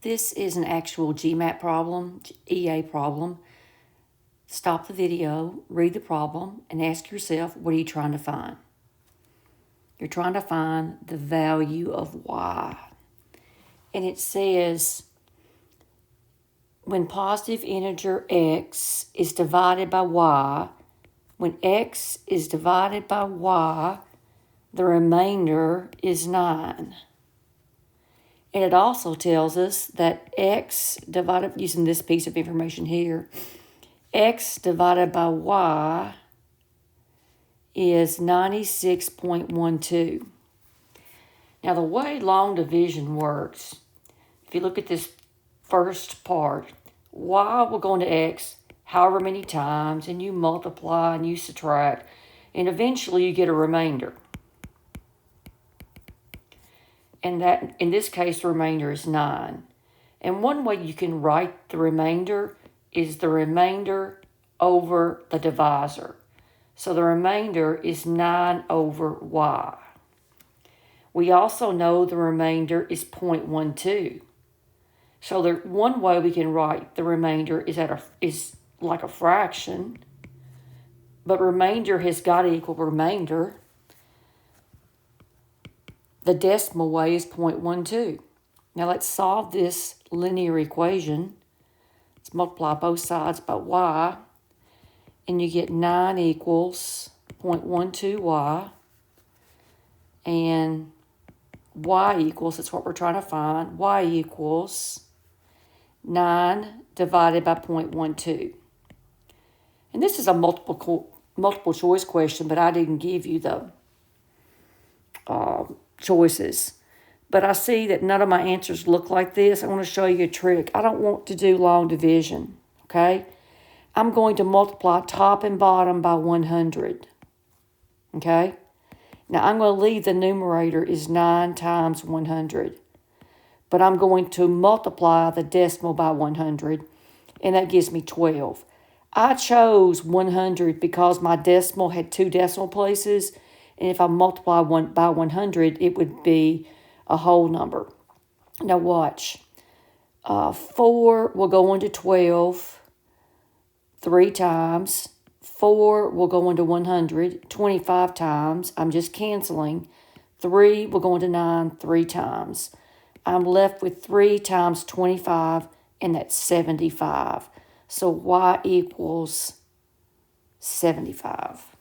This is an actual GMAT problem, EA problem. Stop the video, read the problem, and ask yourself, what are you trying to find? You're trying to find the value of y. And it says, when positive integer x is divided by y, when x is divided by y, the remainder is 9. And it also tells us that x divided, using this piece of information here, x divided by y is 96.12. Now, the way long division works, if you look at this first part, y will go into x however many times, and you multiply and you subtract, and eventually you get a remainder. And that, in this case, the remainder is 9. And one way you can write the remainder is the remainder over the divisor. So the remainder is 9 over y. We also know the remainder is 0.12. So one way we can write the remainder is like a fraction, but remainder has got to equal remainder. The decimal way is 0.12. Now let's solve this linear equation. Let's multiply both sides by y, and you get 9 equals 0.12y, and y equals, that's what we're trying to find, y equals 9 divided by 0.12. And this is a multiple choice question, but I didn't give you the choices. But I see that none of my answers look like this. I want to show you a trick. I don't want to do long division, okay? I'm going to multiply top and bottom by 100, okay? Now, I'm going to leave the numerator is 9 times 100. But I'm going to multiply the decimal by 100, and that gives me 12. I chose 100 because my decimal had 2 decimal places, and if I multiply by 100, it would be a whole number. Now watch. 4 will go into 12 3 times. 4 will go into 100 25 times. I'm just canceling. 3 will go into 9 3 times. I'm left with 3 times 25, and that's 75. So y equals 75.